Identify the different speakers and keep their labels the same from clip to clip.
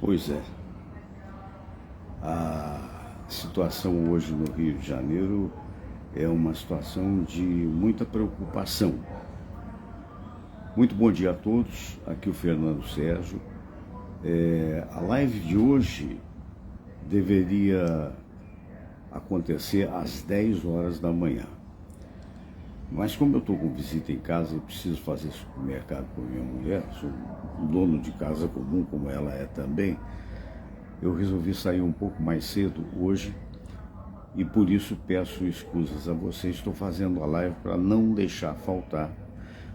Speaker 1: Pois é, a situação hoje no Rio de Janeiro é uma situação de muita preocupação. Muito bom dia a todos, aqui o Fernando Sérgio. A live de hoje deveria acontecer às 10 horas da manhã. Mas como eu estou com visita em casa e preciso fazer supermercado com minha mulher, sou um dono de casa comum como ela é também, eu resolvi sair um pouco mais cedo hoje e por isso peço escusas a vocês. Estou fazendo a live para não deixar faltar,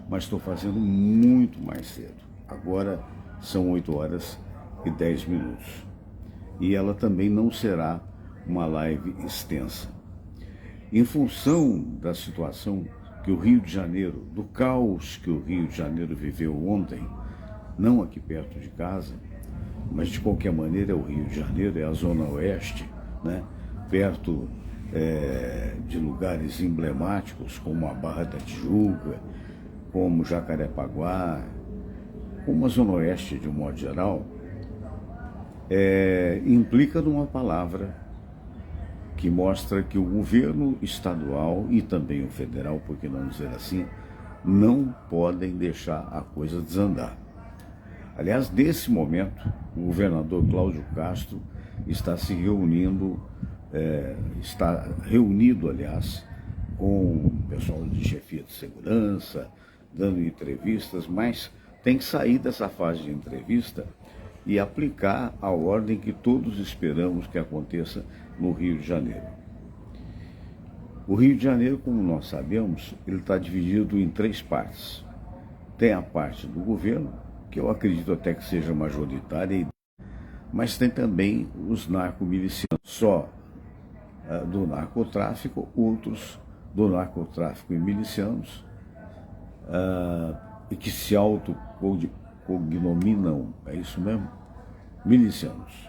Speaker 1: mas estou fazendo muito mais cedo. Agora são 8 horas e 10 minutos. E ela também não será uma live extensa. Em função da situação que o Rio de Janeiro, do caos que o Rio de Janeiro viveu ontem, não aqui perto de casa, mas de qualquer maneira é o Rio de Janeiro, é a Zona Oeste, né? Perto de lugares emblemáticos como a Barra da Tijuca, como Jacarepaguá, como a Zona Oeste de um modo geral, implica numa palavra que mostra que o governo estadual e também o federal, por que não dizer assim, não podem deixar a coisa desandar. Aliás, nesse momento, o governador Cláudio Castro está se reunindo, aliás, com o pessoal de chefia de segurança, dando entrevistas, mas tem que sair dessa fase de entrevista e aplicar a ordem que todos esperamos que aconteça no Rio de Janeiro. O Rio de Janeiro, como nós sabemos, ele está dividido em 3 partes. Tem a parte do governo, que eu acredito até que seja majoritária, mas tem também os narcomilicianos, só do narcotráfico, outros do narcotráfico e milicianos, e que se autocognominam, é isso mesmo? Milicianos.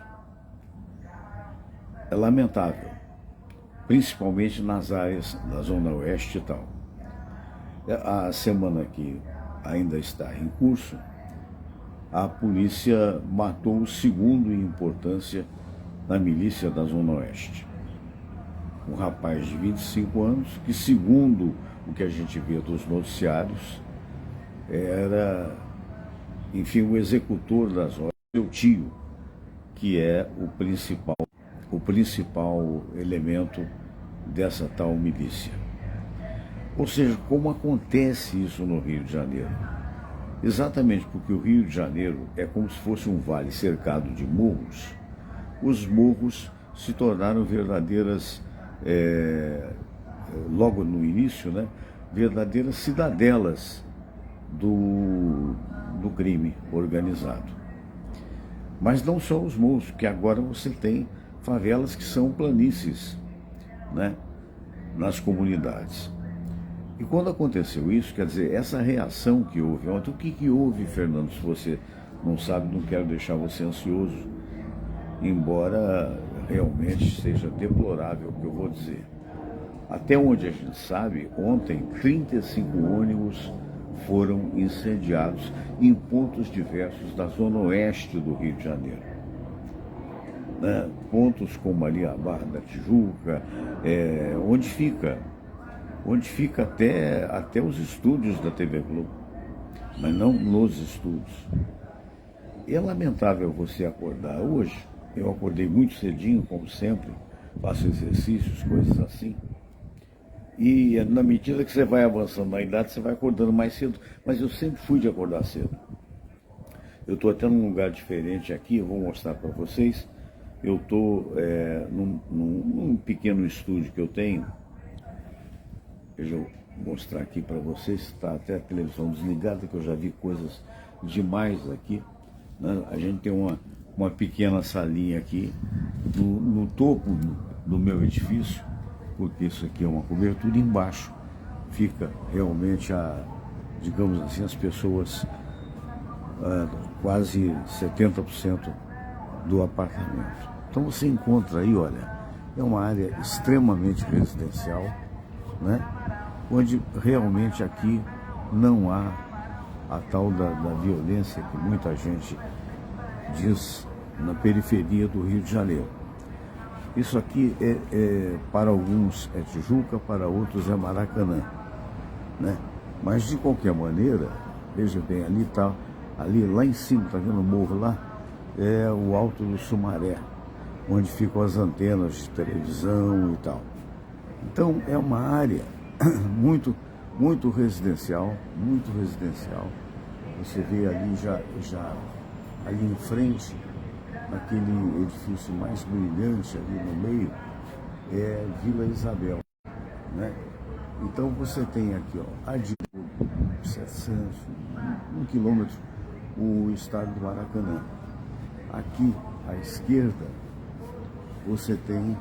Speaker 1: É lamentável, principalmente nas áreas da Zona Oeste e tal. A semana que ainda está em curso, a polícia matou o segundo em importância na milícia da Zona Oeste. Um rapaz de 25 anos, que segundo o que a gente vê dos noticiários, era, enfim, o executor das ordens, seu tio, que é o principal elemento dessa tal milícia. Ou seja, como acontece isso no Rio de Janeiro? Exatamente porque o Rio de Janeiro é como se fosse um vale cercado de morros. Os morros se tornaram verdadeiras, logo no início, né, verdadeiras cidadelas do crime organizado. Mas não só os morros, porque agora você tem favelas que são planícies, né, nas comunidades. E quando aconteceu isso, quer dizer, essa reação que houve ontem, o que houve, Fernando? Se você não sabe, não quero deixar você ansioso, embora realmente seja deplorável o que eu vou dizer. Até onde a gente sabe, ontem 35 ônibus foram incendiados em pontos diversos da Zona Oeste do Rio de Janeiro. Né? Pontos como ali a Barra da Tijuca, onde fica até os estúdios da TV Globo, mas não nos estúdios. E é lamentável você acordar hoje. Eu acordei muito cedinho, como sempre, faço exercícios, coisas assim. E na medida que você vai avançando na idade, você vai acordando mais cedo. Mas eu sempre fui de acordar cedo. Eu estou até num lugar diferente aqui, eu vou mostrar para vocês. Eu estou num pequeno estúdio que eu tenho. Deixa eu mostrar aqui para vocês. Está até a televisão desligada, que eu já vi coisas demais aqui. Né? A gente tem uma pequena salinha aqui no topo do meu edifício, porque isso aqui é uma cobertura, embaixo fica realmente digamos assim, as pessoas, quase 70% do apartamento. Então você encontra aí, olha, é uma área extremamente residencial, né? Onde realmente aqui não há a tal da violência que muita gente diz na periferia do Rio de Janeiro. Isso aqui para alguns é Tijuca, para outros é Maracanã, né? Mas de qualquer maneira, veja bem, ali lá em cima, está vendo o morro lá? É o Alto do Sumaré, onde ficam as antenas de televisão e tal. Então é uma área muito residencial, muito residencial. Você vê ali já ali em frente, naquele edifício mais brilhante ali no meio, é Vila Isabel, né? Então você tem aqui, ó, a de 700, 1 quilômetro, o estádio do Maracanã. Aqui à esquerda você tem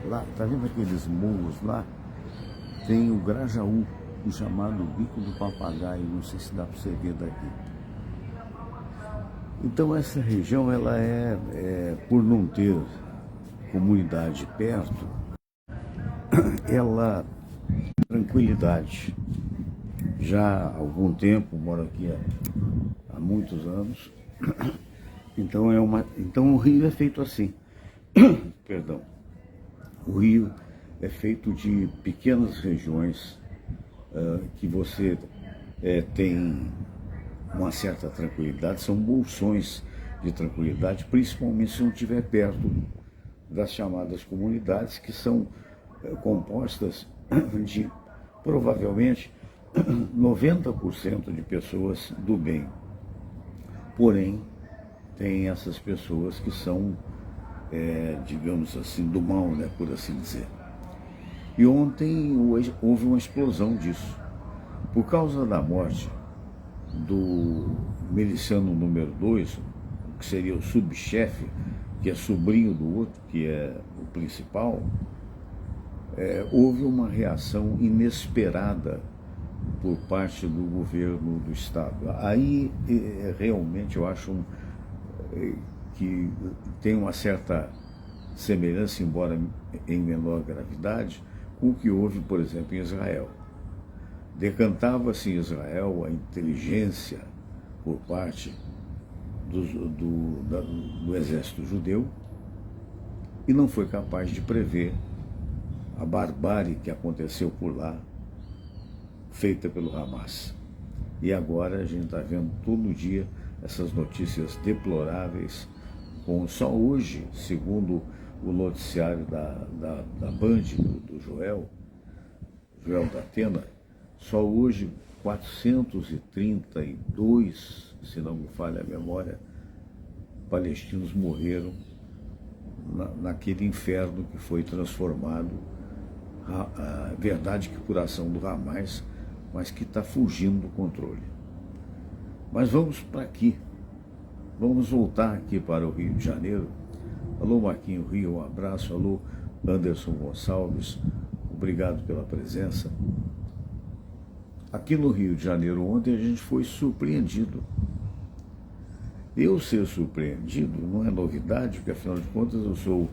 Speaker 1: lá, tá vendo aqueles morros lá? Tem o Grajaú, o chamado Bico do Papagaio, não sei se dá para você ver daqui. Então essa região, ela por não ter comunidade perto, ela tranquilidade. Já há algum tempo, moro aqui há muitos anos, então o Rio é feito assim. Perdão. O Rio é feito de pequenas regiões que você tem uma certa tranquilidade, são bolsões de tranquilidade, principalmente se não estiver perto das chamadas comunidades, que são compostas de provavelmente 90% de pessoas do bem. Porém, tem essas pessoas que são, digamos assim, do mal, né, por assim dizer. E ontem houve uma explosão disso. Por causa da morte do miliciano número 2, que seria o subchefe, que é sobrinho do outro, que é o principal, houve uma reação inesperada por parte do governo do Estado. Aí realmente eu acho que tem uma certa semelhança, embora em menor gravidade, com o que houve, por exemplo, em Israel. Decantava-se em Israel a inteligência por parte do exército judeu e não foi capaz de prever a barbárie que aconteceu por lá, feita pelo Hamas. E agora a gente está vendo todo dia essas notícias deploráveis, com só hoje, segundo o noticiário da Band, do Joel da Atena, só hoje 432, se não me falha a memória, palestinos morreram naquele inferno que foi transformado, a verdade que por ação do Hamas, mas que está fugindo do controle. Mas vamos para aqui, vamos voltar aqui para o Rio de Janeiro. Alô Marquinho Rio, um abraço. Alô Anderson Gonçalves, obrigado pela presença. Aqui no Rio de Janeiro ontem a gente foi surpreendido. Eu ser surpreendido não é novidade, porque afinal de contas eu sou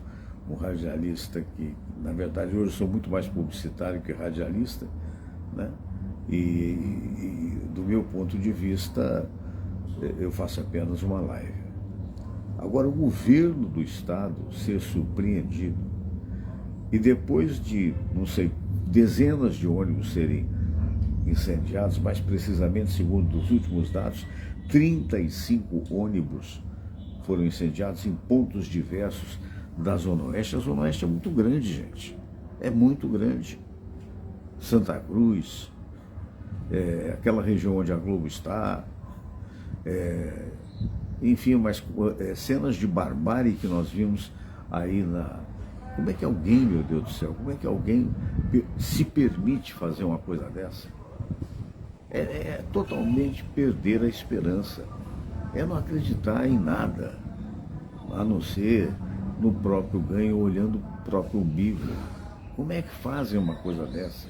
Speaker 1: um radialista que, na verdade, hoje eu sou muito mais publicitário que radialista, né? E do meu ponto de vista, eu faço apenas uma live. Agora, o governo do Estado ser surpreendido e depois de, não sei, dezenas de ônibus serem incendiados, mais precisamente, segundo os últimos dados, 35 ônibus foram incendiados em pontos diversos da Zona Oeste. A Zona Oeste é muito grande, gente. É muito grande. Santa Cruz, aquela região onde a Globo está, enfim, mas cenas de barbárie que nós vimos aí Como é que alguém, meu Deus do céu, como é que alguém se permite fazer uma coisa dessa? É totalmente perder a esperança. É não acreditar em nada, a não ser no próprio ganho, olhando o próprio umbigo. Como é que fazem uma coisa dessa?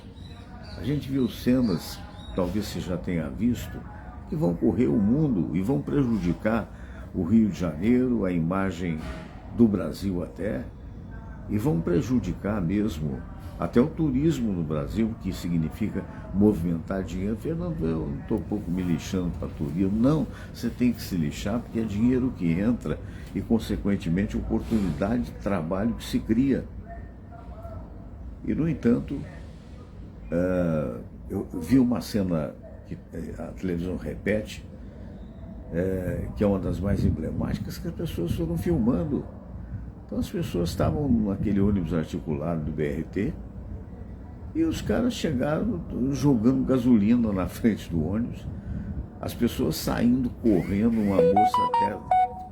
Speaker 1: A gente viu cenas, talvez você já tenha visto, que vão correr o mundo e vão prejudicar o Rio de Janeiro, a imagem do Brasil até, e vão prejudicar mesmo Até o turismo no Brasil, que significa movimentar dinheiro. Fernando, eu não estou um pouco me lixando para turismo. Não, você tem que se lixar porque é dinheiro que entra e, consequentemente, oportunidade de trabalho que se cria. E, no entanto, eu vi uma cena que a televisão repete, que é uma das mais emblemáticas, que as pessoas foram filmando. Então as pessoas estavam naquele ônibus articulado do BRT e os caras chegaram jogando gasolina na frente do ônibus, as pessoas saindo correndo, uma moça até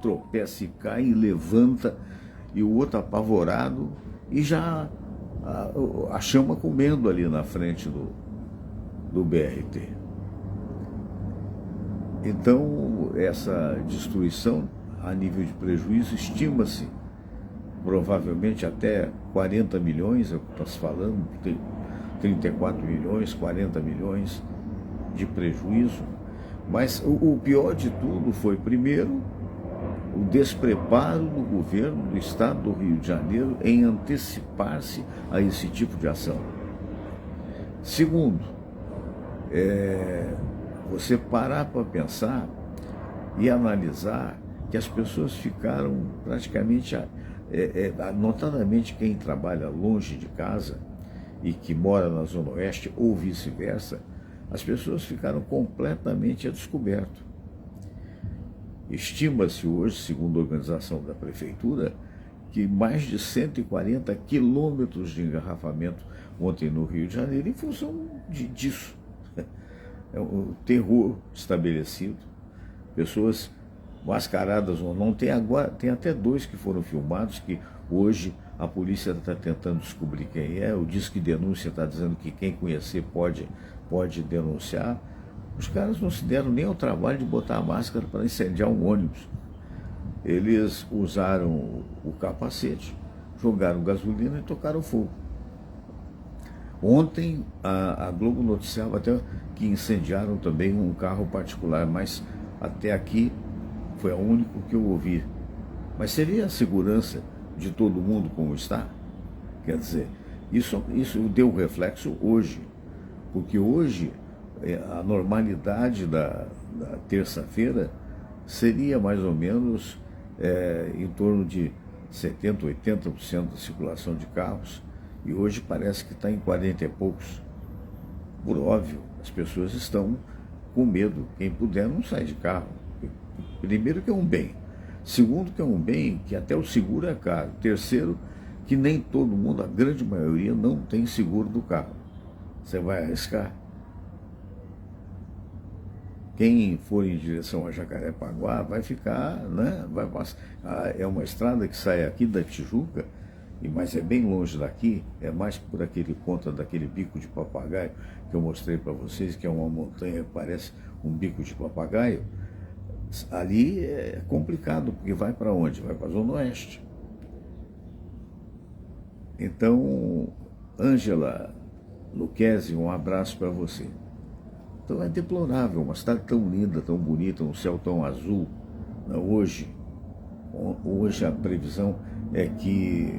Speaker 1: tropeça e cai e levanta, e o outro apavorado, e já a chama comendo ali na frente do BRT. Então essa destruição a nível de prejuízo estima-se provavelmente até 40 milhões, é o que está se falando, 34 milhões, 40 milhões de prejuízo. Mas o pior de tudo foi, primeiro, o despreparo do governo do estado do Rio de Janeiro em antecipar-se a esse tipo de ação. Segundo, você parar para pensar e analisar que as pessoas ficaram praticamente, notadamente quem trabalha longe de casa e que mora na Zona Oeste ou vice-versa, as pessoas ficaram completamente a descoberto. Estima-se hoje, segundo a organização da Prefeitura, que mais de 140 quilômetros de engarrafamento ontem no Rio de Janeiro em função disso. É o terror estabelecido, pessoas mascaradas ou não. Tem até 2 que foram filmados, que hoje a polícia está tentando descobrir quem é. O Disque Denúncia está dizendo que quem conhecer pode denunciar. Os caras não se deram nem ao trabalho de botar a máscara para incendiar um ônibus. Eles usaram o capacete, jogaram gasolina e tocaram fogo. Ontem a Globo noticiava até que incendiaram também um carro particular, mas até aqui foi o único que eu ouvi. Mas seria a segurança de todo mundo como está? Quer dizer, isso deu reflexo hoje, porque hoje a normalidade da terça-feira seria mais ou menos em torno de 70%, 80% da circulação de carros, e hoje parece que está em 40 e poucos. Por óbvio, as pessoas estão com medo. Quem puder não sai de carro. Primeiro, que é um bem. Segundo, que é um bem que até o seguro é caro. Terceiro, que nem todo mundo, a grande maioria, não tem seguro do carro. Você vai arriscar? Quem for em direção a Jacarepaguá vai ficar, né? Vai passar. É uma estrada que sai aqui da Tijuca, mas é bem longe daqui, é mais por aquele conta daquele bico de papagaio que eu mostrei para vocês, que é uma montanha que parece um bico de papagaio. Ali é complicado, porque vai para onde? Vai para a Zona Oeste. Então, Ângela Lucchesi, um abraço para você. Então é deplorável, uma cidade tão linda, tão bonita, um céu tão azul. Hoje a previsão é que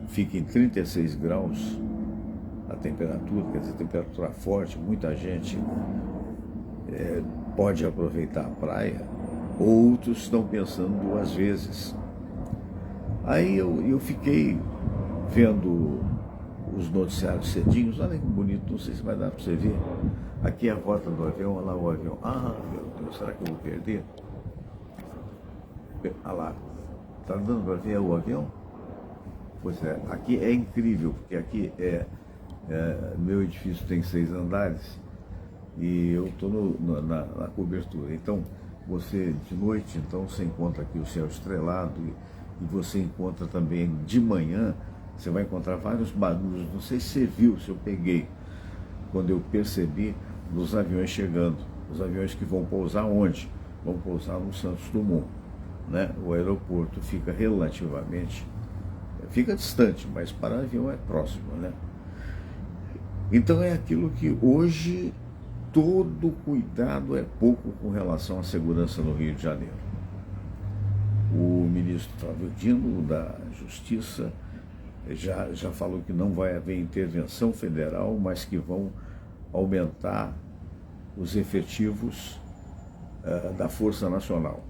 Speaker 1: fica em 36 graus a temperatura, quer dizer, temperatura forte, muita gente pode aproveitar a praia, outros estão pensando 2 vezes. Aí eu fiquei vendo os noticiários cedinhos, olha que bonito, não sei se vai dar para você ver. Aqui é a rota do avião, olha lá o avião. Ah, meu Deus, será que eu vou perder? Olha lá, está dando para ver o avião? Pois é, aqui é incrível, porque aqui meu edifício tem 6 andares e eu estou na cobertura. Então, você de noite, então você encontra aqui o céu estrelado e você encontra também de manhã, você vai encontrar vários barulhos. Não sei se você viu, se eu peguei, quando eu percebi dos aviões chegando. Os aviões que vão pousar onde? Vão pousar no Santos Dumont, né? O aeroporto fica relativamente, fica distante, mas para o avião é próximo, né? Então é aquilo que hoje todo cuidado é pouco com relação à segurança no Rio de Janeiro. O ministro Flávio Dino, da Justiça, já falou que não vai haver intervenção federal, mas que vão aumentar os efetivos da Força Nacional.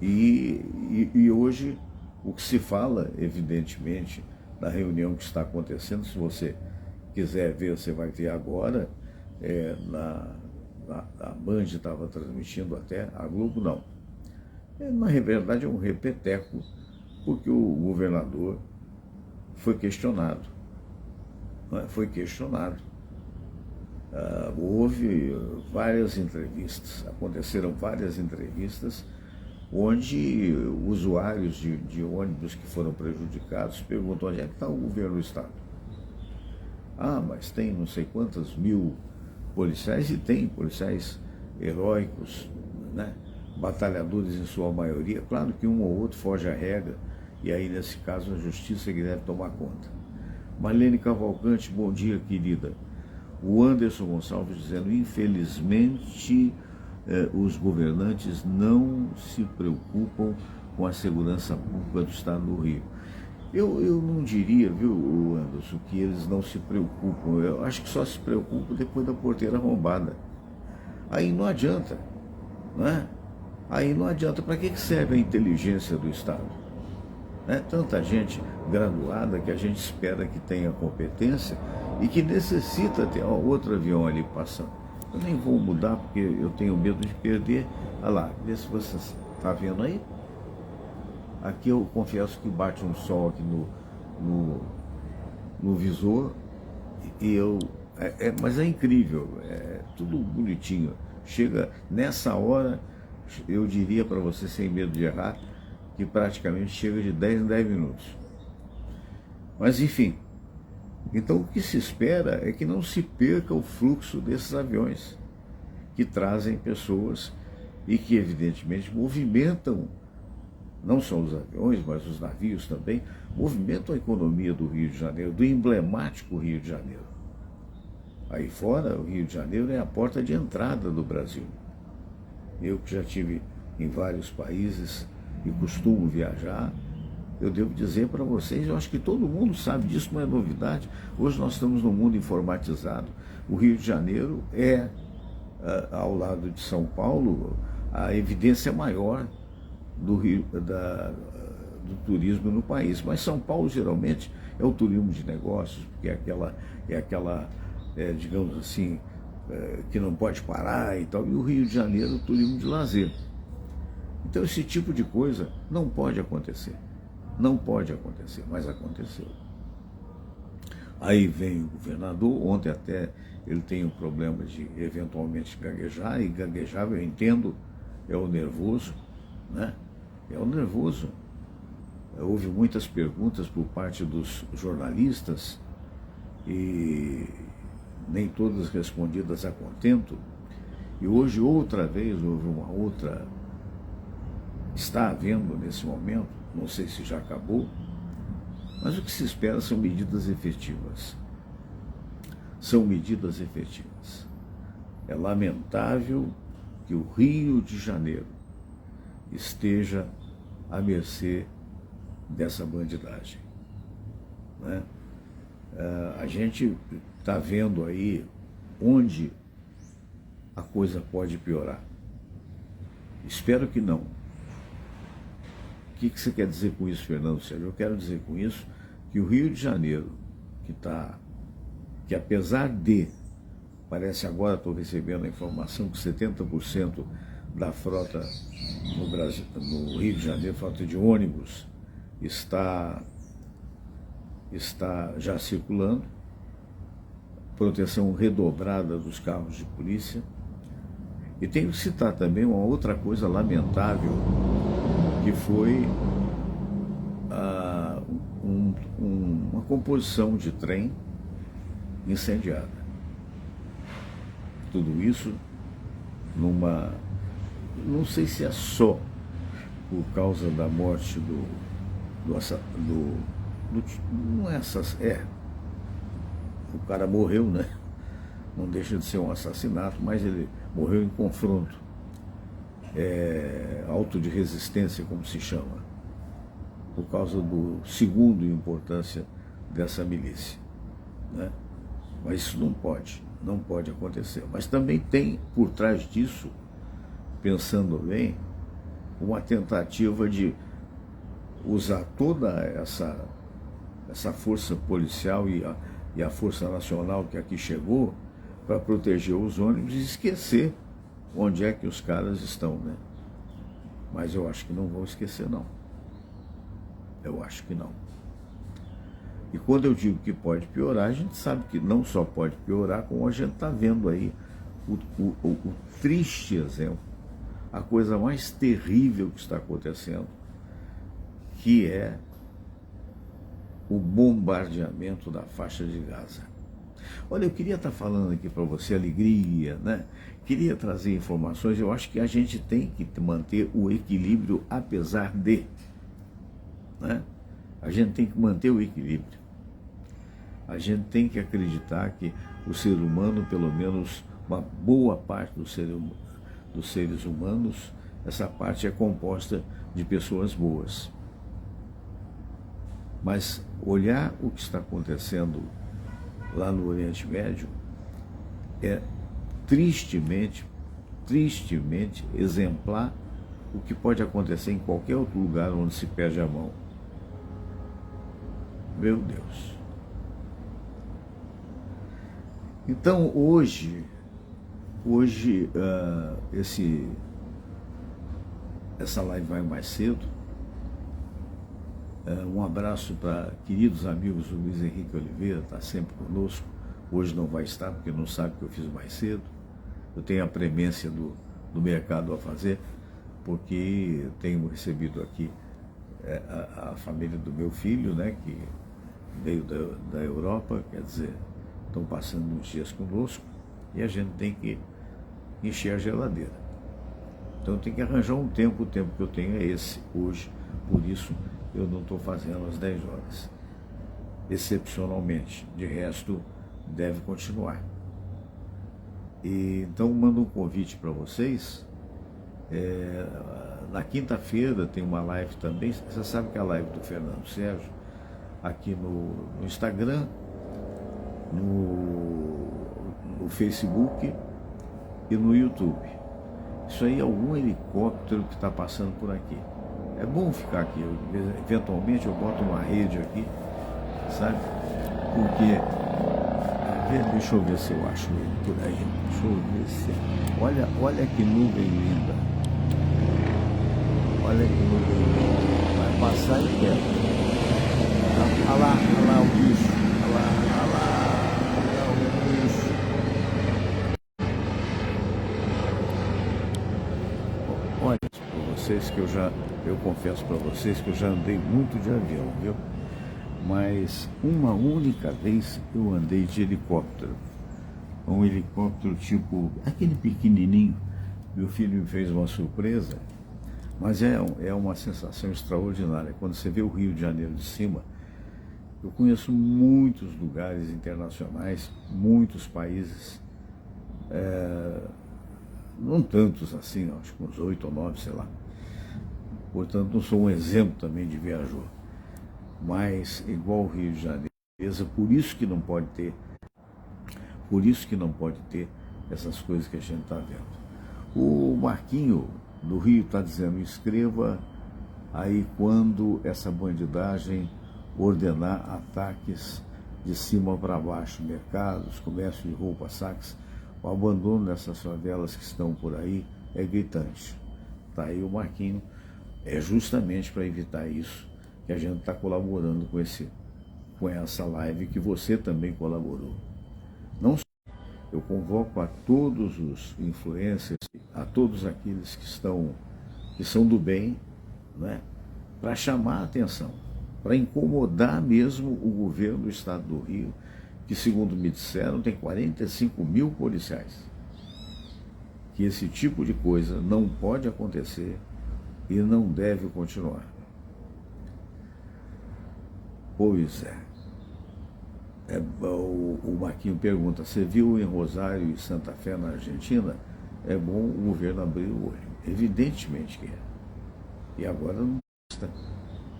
Speaker 1: E hoje o que se fala, evidentemente, na reunião que está acontecendo, se você quiser ver, você vai ver agora, a Band estava transmitindo até, a Globo não. Na verdade é um repeteco, porque o governador foi questionado. Foi questionado. Houve várias entrevistas, aconteceram várias entrevistas, onde usuários de ônibus que foram prejudicados perguntam onde é que está o governo do Estado. Mas tem não sei quantas mil policiais, e tem policiais heróicos, né? Batalhadores em sua maioria. Claro que um ou outro foge à regra, e aí nesse caso a justiça que deve tomar conta. Marlene Cavalcante, bom dia, querida. O Anderson Gonçalves dizendo, infelizmente os governantes não se preocupam com a segurança pública do Estado do Rio. Eu não diria, viu, Anderson, que eles não se preocupam. Eu acho que só se preocupam depois da porteira arrombada. Aí não adianta, né? Aí não adianta. Para que serve a inteligência do Estado? Tanta gente graduada que a gente espera que tenha competência e que necessita ter outro avião ali passando. Eu nem vou mudar porque eu tenho medo de perder. Olha lá, vê se você está vendo aí. Aqui eu confesso que bate um sol aqui no visor, mas é incrível, é tudo bonitinho. Chega nessa hora, eu diria para você, sem medo de errar, que praticamente chega de 10 em 10 minutos. Mas enfim, então o que se espera é que não se perca o fluxo desses aviões, que trazem pessoas e que evidentemente movimentam, não só os aviões, mas os navios também, movimentam a economia do Rio de Janeiro, do emblemático Rio de Janeiro. Aí fora, o Rio de Janeiro é a porta de entrada do Brasil. Eu que já estive em vários países e costumo viajar, eu devo dizer para vocês, eu acho que todo mundo sabe disso, não é novidade. Hoje nós estamos num mundo informatizado. O Rio de Janeiro é, ao lado de São Paulo, a evidência maior do turismo no país. Mas São Paulo geralmente é o turismo de negócios, porque é aquela digamos assim, que não pode parar e tal. E o Rio de Janeiro é o turismo de lazer. Então esse tipo de coisa não pode acontecer. Não pode acontecer, mas aconteceu. Aí vem o governador, ontem até ele tem um problema de eventualmente gaguejar, e gaguejar, eu entendo, é o nervoso, né? É o nervoso. Houve muitas perguntas por parte dos jornalistas e nem todas respondidas a contento. E hoje outra vez houve uma outra, está havendo nesse momento, não sei se já acabou, mas o que se espera são medidas efetivas. São medidas efetivas. É lamentável que o Rio de Janeiro esteja à mercê dessa bandidagem, né? A gente está vendo aí onde a coisa pode piorar. Espero que não. O que você quer dizer com isso, Fernando Sérgio? Eu quero dizer com isso que o Rio de Janeiro, que apesar de, parece agora, estou recebendo a informação que 70% da frota no Brasil, no Rio de Janeiro, frota de ônibus, está já circulando, proteção redobrada dos carros de polícia. E tenho que citar também uma outra coisa lamentável, que foi uma composição de trem incendiada. Tudo isso não sei se é só por causa da morte não é o cara morreu, né? Não deixa de ser um assassinato, mas ele morreu em confronto, auto de resistência, como se chama. por causa do segundo importância dessa milícia, né? Mas isso não pode acontecer. Mas também tem por trás disso, pensando bem, uma tentativa de usar toda essa força policial e a força nacional que aqui chegou para proteger os ônibus e esquecer onde é que os caras estão, né? Mas eu acho que não vão esquecer, não. Eu acho que não. E quando eu digo que pode piorar, a gente sabe que não só pode piorar, como a gente está vendo aí o triste exemplo, a coisa mais terrível que está acontecendo, que é o bombardeamento da faixa de Gaza. Olha, eu queria estar falando aqui para você alegria, né? Queria trazer informações. Eu acho que a gente tem que manter o equilíbrio apesar de, né? A gente tem que manter o equilíbrio. A gente tem que acreditar que o ser humano, pelo menos uma boa parte dos seres humanos, essa parte é composta de pessoas boas. Mas olhar o que está acontecendo lá no Oriente Médio é tristemente exemplar o que pode acontecer em qualquer outro lugar onde se perde a mão. Meu Deus. Então hoje essa live vai mais cedo. Um abraço para queridos amigos, o Luiz Henrique Oliveira, está sempre conosco. Hoje não vai estar porque não sabe que eu fiz mais cedo. Eu tenho a premência do mercado a fazer, porque tenho recebido aqui a família do meu filho, né, que veio da Europa, quer dizer, estão passando uns dias conosco e a gente tem que encher a geladeira. Então tem que arranjar um tempo, o tempo que eu tenho é esse hoje, por isso eu não estou fazendo às 10 horas, excepcionalmente, de resto deve continuar. E, então mando um convite para vocês, na quinta-feira tem uma live também, você sabe que é a live do Fernando Sérgio, aqui no Instagram, no Facebook e no YouTube. Isso aí é algum helicóptero que está passando por aqui. É bom ficar aqui, eventualmente eu boto uma rede aqui, sabe? Porque, deixa eu ver se eu acho ele por aí, deixa eu ver se... Olha que nuvem linda. Olha que nuvem linda. Vai passar e quebra. Olha lá o bicho. Olha lá o bicho. Olha para vocês que eu confesso para vocês que eu já andei muito de avião, viu? Mas uma única vez eu andei de helicóptero. Um helicóptero tipo, aquele pequenininho. Meu filho me fez uma surpresa, mas é uma sensação extraordinária. Quando você vê o Rio de Janeiro de cima, eu conheço muitos lugares internacionais, muitos países, não tantos assim, acho que uns 8 ou 9, sei lá. Portanto, não sou um exemplo também de viajor. Mas, igual o Rio de Janeiro, por isso que não pode ter essas coisas que a gente está vendo. O Marquinho do Rio está dizendo, escreva aí quando essa bandidagem ordenar ataques de cima para baixo, mercados, comércio de roupa, saques, o abandono dessas favelas que estão por aí é gritante. Está aí o Marquinho, é justamente para evitar isso que a gente está colaborando com essa live que você também colaborou. Não só eu convoco a todos os influencers, a todos aqueles que são do bem, né, para chamar a atenção, para incomodar mesmo o governo do estado do Rio, que segundo me disseram tem 45 mil policiais. Que esse tipo de coisa não pode acontecer e não deve continuar. Pois é. O Marquinho pergunta, você viu em Rosário e Santa Fé na Argentina? É bom o governo abrir o olho. Evidentemente que é. E agora não basta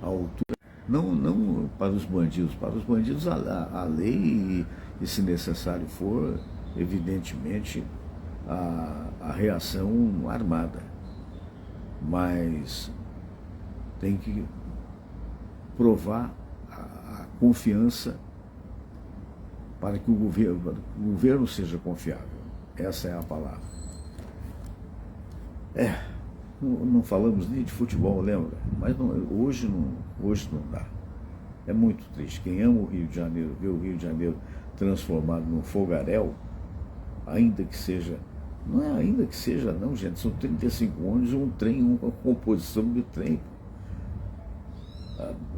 Speaker 1: à altura, não para os bandidos. Para os bandidos a lei, e se necessário for, evidentemente, a reação armada. Mas tem que provar a confiança para que o governo seja confiável. Essa é a palavra. Não falamos nem de futebol, lembra? Mas hoje não dá. É muito triste. Quem ama o Rio de Janeiro, vê o Rio de Janeiro transformado num fogaréu, ainda que seja, não é ainda que seja não, gente, são 35 ônibus, um trem, uma composição de trem.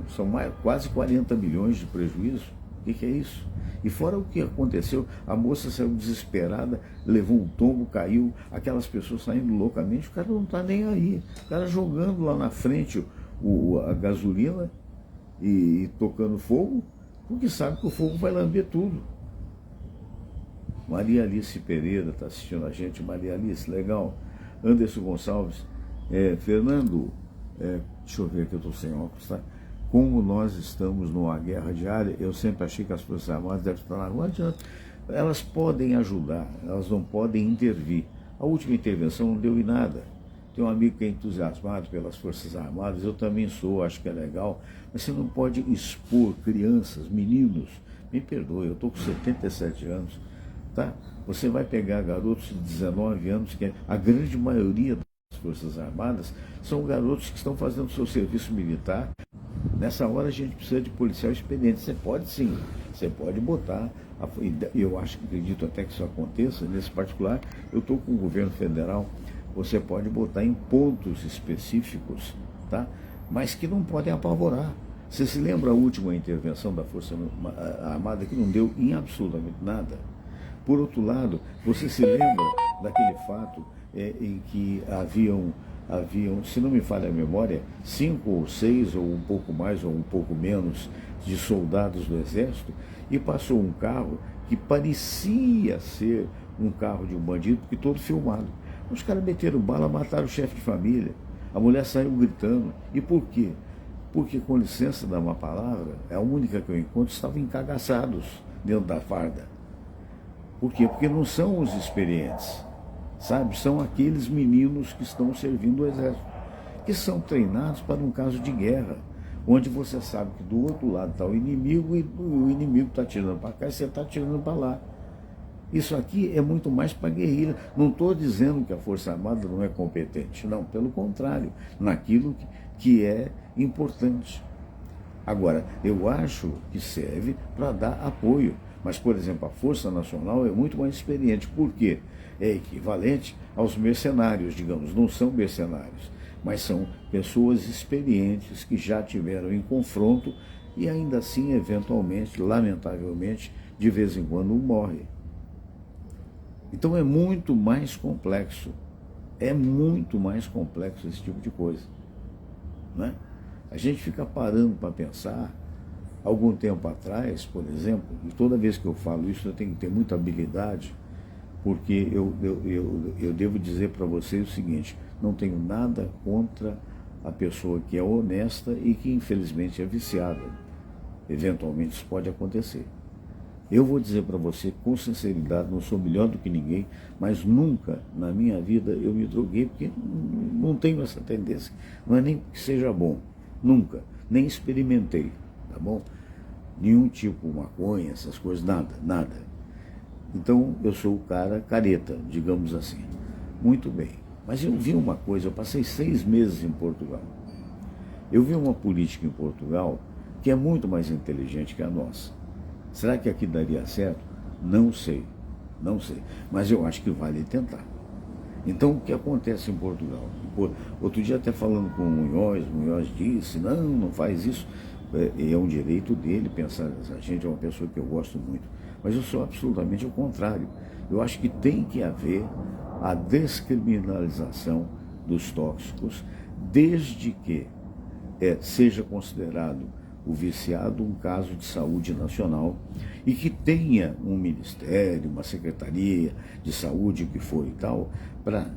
Speaker 1: São quase 40 milhões de prejuízo. O que é isso? E fora o que aconteceu, a moça saiu desesperada, levou um tombo, caiu, aquelas pessoas saindo loucamente, o cara não está nem aí. O cara jogando lá na frente a gasolina e tocando fogo, porque sabe que o fogo vai lamber tudo. Maria Alice Pereira está assistindo a gente. Maria Alice, legal. Anderson Gonçalves. Fernando, deixa eu ver aqui, eu estou sem óculos, tá? Como nós estamos numa guerra diária, eu sempre achei que as Forças Armadas devem estar na rua. Elas podem ajudar, elas não podem intervir. A última intervenção não deu em nada. Tem um amigo que é entusiasmado pelas Forças Armadas, eu também sou, acho que é legal, mas você não pode expor crianças, meninos. Me perdoe, eu estou com 77 anos, tá? Você vai pegar garotos de 19 anos, que a grande maioria das Forças Armadas são garotos que estão fazendo seu serviço militar. Nessa hora a gente precisa de policial experiente. Você pode sim, você pode botar, eu acredito até que isso aconteça, nesse particular, eu estou com o governo federal, você pode botar em pontos específicos, tá? Mas que não podem apavorar. Você se lembra a última intervenção da Força Armada que não deu em absolutamente nada? Por outro lado, você se lembra daquele fato em que haviam, se não me falha a memória, 5 ou 6, ou um pouco mais ou um pouco menos, de soldados do Exército, e passou um carro que parecia ser um carro de um bandido, porque todo filmado. Os caras meteram bala, mataram o chefe de família. A mulher saiu gritando. E por quê? Porque, com licença da uma palavra, a única que eu encontro, estavam encagaçados dentro da farda. Por quê? Porque não são os experientes, sabe? São aqueles meninos que estão servindo o Exército, que são treinados para um caso de guerra, onde você sabe que do outro lado está o inimigo e o inimigo está atirando para cá e você está atirando para lá. Isso aqui é muito mais para guerrilha. Não estou dizendo que a Força Armada não é competente, não, pelo contrário, naquilo que é importante. Agora, eu acho que serve para dar apoio. Mas, por exemplo, a Força Nacional é muito mais experiente. Por quê? É equivalente aos mercenários, digamos. Não são mercenários, mas são pessoas experientes que já tiveram em confronto e ainda assim, eventualmente, lamentavelmente, de vez em quando morre. Então é muito mais complexo. É muito mais complexo esse tipo de coisa, né? A gente fica parando para pensar. Algum tempo atrás, por exemplo, e toda vez que eu falo isso eu tenho que ter muita habilidade, porque eu devo dizer para vocês o seguinte: não tenho nada contra a pessoa que é honesta e que infelizmente é viciada. Eventualmente isso pode acontecer. Eu vou dizer para você com sinceridade, não sou melhor do que ninguém, mas nunca na minha vida eu me droguei, porque não tenho essa tendência. Não é nem que seja bom, nunca, nem experimentei, tá bom? Nenhum tipo maconha, essas coisas, nada. Então eu sou o cara careta, digamos assim. Muito bem. Mas eu vi uma coisa, eu passei 6 meses em Portugal. Eu vi uma política em Portugal que é muito mais inteligente que a nossa. Será que aqui daria certo? Não sei. Mas eu acho que vale tentar. Então o que acontece em Portugal? Outro dia até falando com o Munhoz disse, não faz isso. É um direito dele pensar, a gente é uma pessoa que eu gosto muito, mas eu sou absolutamente o contrário. Eu acho que tem que haver a descriminalização dos tóxicos, desde que seja considerado o viciado um caso de saúde nacional e que tenha um ministério, uma secretaria de saúde, o que for e tal, para,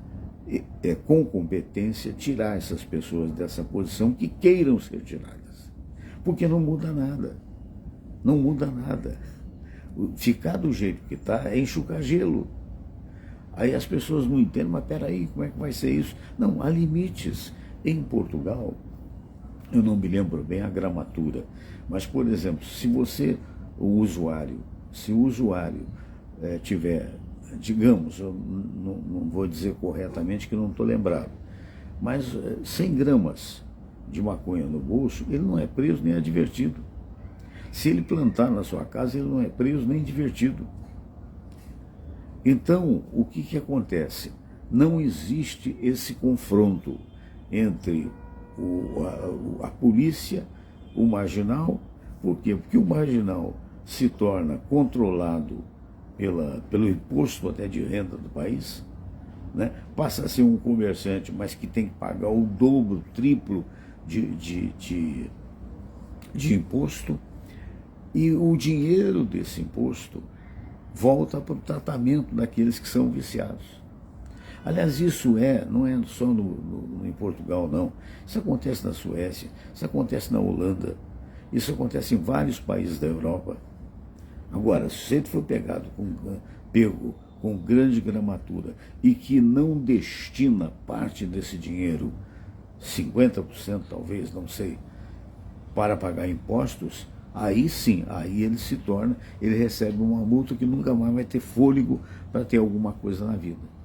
Speaker 1: com competência, tirar essas pessoas dessa posição que queiram ser tiradas. Porque não muda nada. Não muda nada. Ficar do jeito que está é enxugar gelo. Aí as pessoas não entendem, mas peraí, como é que vai ser isso? Não, há limites. Em Portugal, eu não me lembro bem a gramatura, mas, por exemplo, se o usuário tiver, digamos, eu não vou dizer corretamente que não estou lembrado, mas 100 gramas de maconha no bolso, ele não é preso nem advertido. Se ele plantar na sua casa, ele não é preso nem divertido. Então, o que acontece? Não existe esse confronto entre a polícia, o marginal. Por quê? Porque o marginal se torna controlado pelo imposto até de renda do país, né? Passa a ser um comerciante, mas que tem que pagar o dobro, o triplo de imposto, e o dinheiro desse imposto volta para o tratamento daqueles que são viciados. Aliás, isso não é só em Portugal, não. Isso acontece na Suécia, isso acontece na Holanda, isso acontece em vários países da Europa. Agora, se ele for pego com grande gramatura e que não destina parte desse dinheiro, 50% talvez, não sei, para pagar impostos, aí sim, aí ele recebe uma multa que nunca mais vai ter fôlego para ter alguma coisa na vida.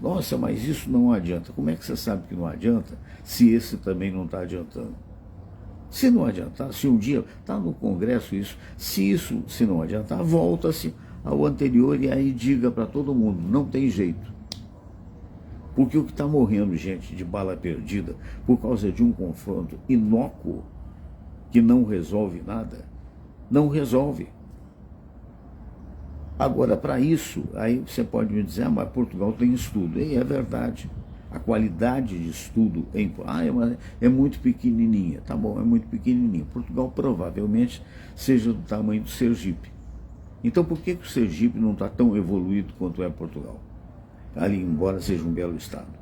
Speaker 1: Nossa, mas isso não adianta. Como é que você sabe que não adianta se esse também não está adiantando? Se não adiantar, se um dia, está no Congresso isso, se não adiantar, volta-se ao anterior e aí diga para todo mundo, não tem jeito. Porque o que está morrendo, gente, de bala perdida, por causa de um confronto inócuo, que não resolve nada, não resolve. Agora, para isso, aí você pode me dizer, mas Portugal tem estudo. E é verdade. A qualidade de estudo é muito pequenininha. Tá bom, é muito pequenininha. Portugal provavelmente seja do tamanho do Sergipe. Então, por que o Sergipe não está tão evoluído quanto é Portugal? Ali, embora seja um belo estado.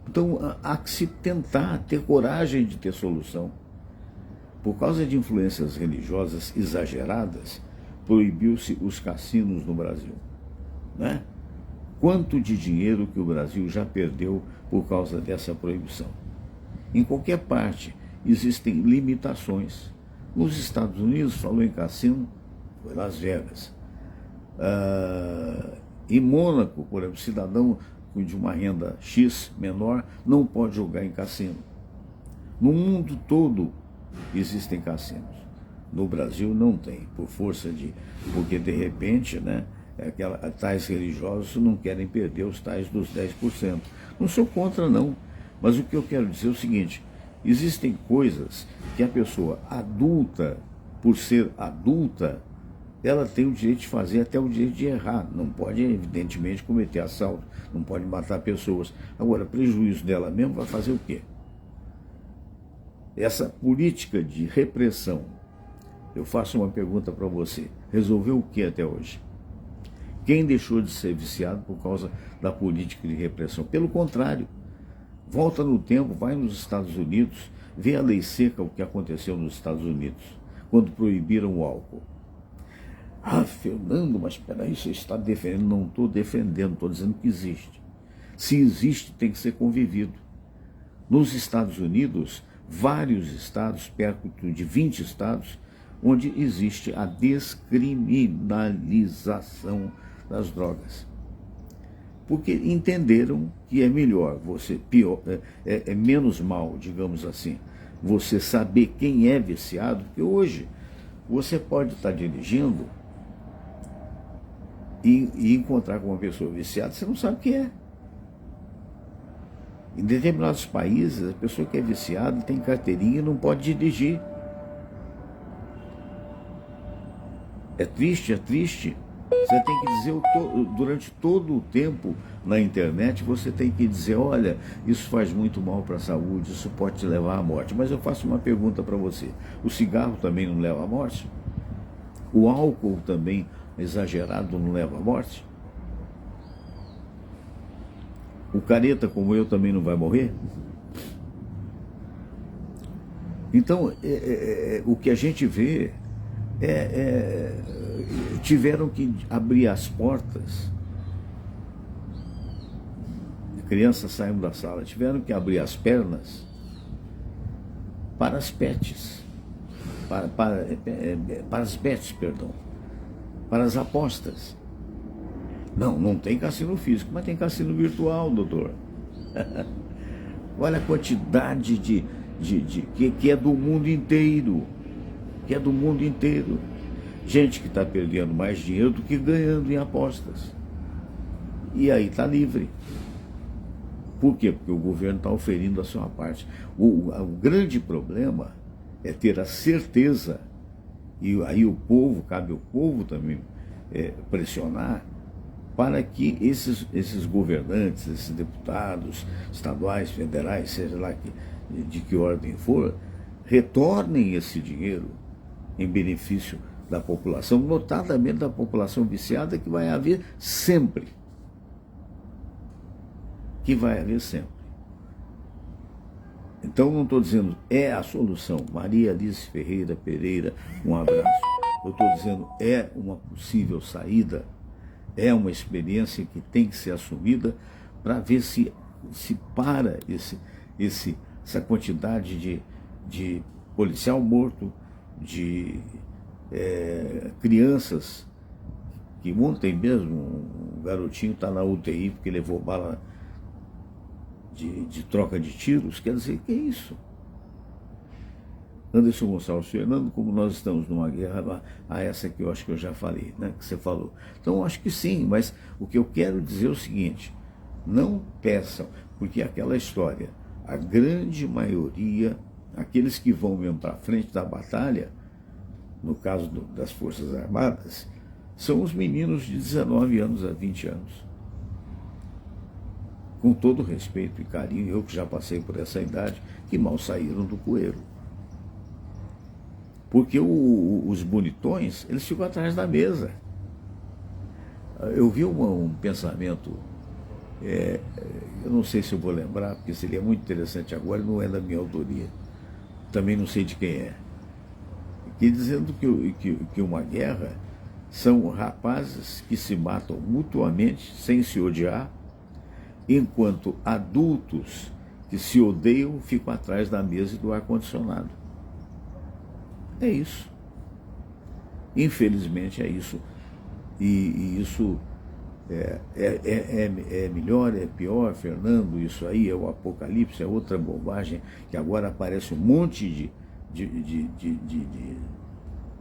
Speaker 1: Então, há que se tentar ter coragem de ter solução. Por causa de influências religiosas exageradas, proibiu-se os cassinos no Brasil, né? Quanto de dinheiro que o Brasil já perdeu por causa dessa proibição? Em qualquer parte existem limitações. Nos Estados Unidos, falou em cassino, foi Las Vegas. Em Mônaco, por exemplo, cidadão de uma renda X menor não pode jogar em cassino. No mundo todo existem cassinos. No Brasil não tem, porque de repente, né, tais religiosos não querem perder os tais dos 10%. Não sou contra, não, mas o que eu quero dizer é o seguinte, existem coisas que a pessoa adulta, por ser adulta, ela tem o direito de fazer, até o direito de errar. Não pode, evidentemente, cometer assalto, não pode matar pessoas. Agora, prejuízo dela mesmo vai fazer o quê? Essa política de repressão, eu faço uma pergunta para você, resolveu o que até hoje? Quem deixou de ser viciado por causa da política de repressão? Pelo contrário, volta no tempo, vai nos Estados Unidos, vê a lei seca, o que aconteceu nos Estados Unidos, quando proibiram o álcool. Ah, Fernando, mas espera aí, você está defendendo? Não estou defendendo, estou dizendo que existe. Se existe, tem que ser convivido. Nos Estados Unidos, vários estados, perto de 20 estados, onde existe a descriminalização das drogas. Porque entenderam que é melhor é menos mal, digamos assim, você saber quem é viciado, porque hoje você pode estar dirigindo e encontrar com uma pessoa viciada, você não sabe quem é. Em determinados países, a pessoa que é viciada tem carteirinha e não pode dirigir. É triste, é triste. Você tem que dizer, durante todo o tempo na internet, você tem que dizer, olha, isso faz muito mal para a saúde, isso pode te levar à morte. Mas eu faço uma pergunta para você. O cigarro também não leva à morte? O álcool também exagerado não leva à morte? O careta como eu também não vai morrer? Então, o que a gente vê tiveram que abrir as portas, crianças saíram da sala, tiveram que abrir as pernas para as pets, para as bets, perdão, para as apostas. Não tem cassino físico, mas tem cassino virtual, doutor. Olha a quantidade que é do mundo inteiro, gente que está perdendo mais dinheiro do que ganhando em apostas. E aí está livre. Por quê? Porque o governo está oferindo a sua parte. O grande problema é ter a certeza, e aí cabe ao povo também pressionar, para que esses governantes, esses deputados estaduais, federais, seja lá de que ordem for, retornem esse dinheiro em benefício da população, notadamente da população viciada, que vai haver sempre. Então, não estou dizendo é a solução. Maria Alice Ferreira Pereira, um abraço. Eu estou dizendo é uma possível saída, é uma experiência que tem que ser assumida para ver se para essa quantidade de policial morto, de crianças, que ontem mesmo um garotinho está na UTI porque levou bala de troca de tiros. Quer dizer, que é isso? Anderson Gonçalves Fernando, como nós estamos numa guerra, essa que eu acho que eu já falei, né, que você falou. Então, eu acho que sim, mas o que eu quero dizer é o seguinte: não peçam, porque aquela história, a grande maioria, aqueles que vão mesmo para frente da batalha, no caso das Forças Armadas, são os meninos de 19 anos a 20 anos. Com todo respeito e carinho, eu que já passei por essa idade, que mal saíram do poeiro. Porque os bonitões, eles ficam atrás da mesa. Eu vi um pensamento, eu não sei se eu vou lembrar, porque seria muito interessante agora, não é da minha autoria, também não sei de quem é, que dizendo que uma guerra são rapazes que se matam mutuamente, sem se odiar, enquanto adultos que se odeiam ficam atrás da mesa e do ar-condicionado. É isso. Infelizmente é isso. E isso é melhor, é pior, Fernando? Isso aí é o apocalipse, é outra bobagem, que agora aparece um monte de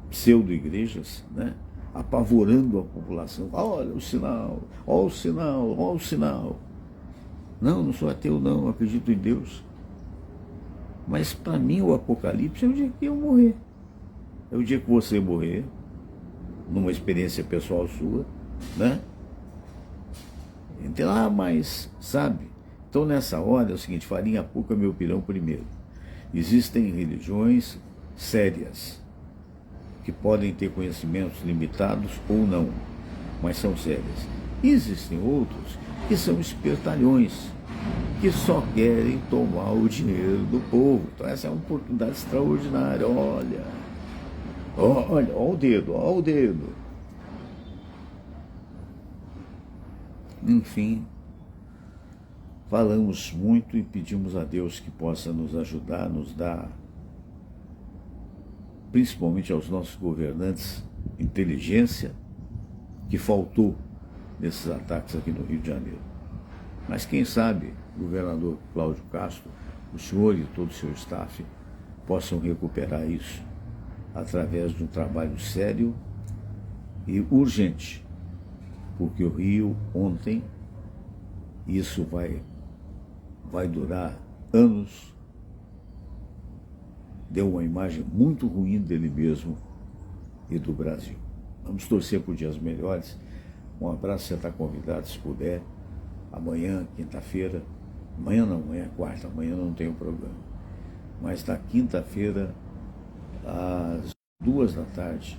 Speaker 1: pseudo-igrejas, né, apavorando a população. Olha o sinal, olha o sinal, olha o sinal. Não sou ateu, não acredito em Deus. Mas para mim o apocalipse é o dia que eu morrer. É o dia que você morrer, numa experiência pessoal sua, né? Então, mas, sabe? Então, nessa hora, é o seguinte: farinha pouca, meu pirão primeiro. Existem religiões sérias, que podem ter conhecimentos limitados ou não, mas são sérias. E existem outros que são espertalhões, que só querem tomar o dinheiro do povo. Então, essa é uma oportunidade extraordinária. Olha o dedo. Enfim, falamos muito e pedimos a Deus que possa nos ajudar, nos dar, principalmente aos nossos governantes, inteligência, que faltou nesses ataques aqui no Rio de Janeiro. Mas quem sabe, governador Cláudio Castro, o senhor e todo o seu staff possam recuperar isso através de um trabalho sério e urgente, porque o Rio ontem, isso vai durar anos, deu uma imagem muito ruim dele mesmo e do Brasil. Vamos torcer por dias melhores. Um abraço, você está convidado, se puder, amanhã, quinta-feira, amanhã é quarta, amanhã não tem programa, mas na quinta-feira, às 2h,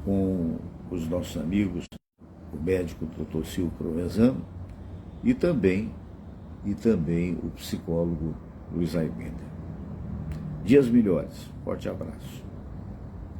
Speaker 1: com os nossos amigos, o médico Dr. Silvio Provenzano e também o psicólogo Luiz Aibender. dias melhores. Forte abraço.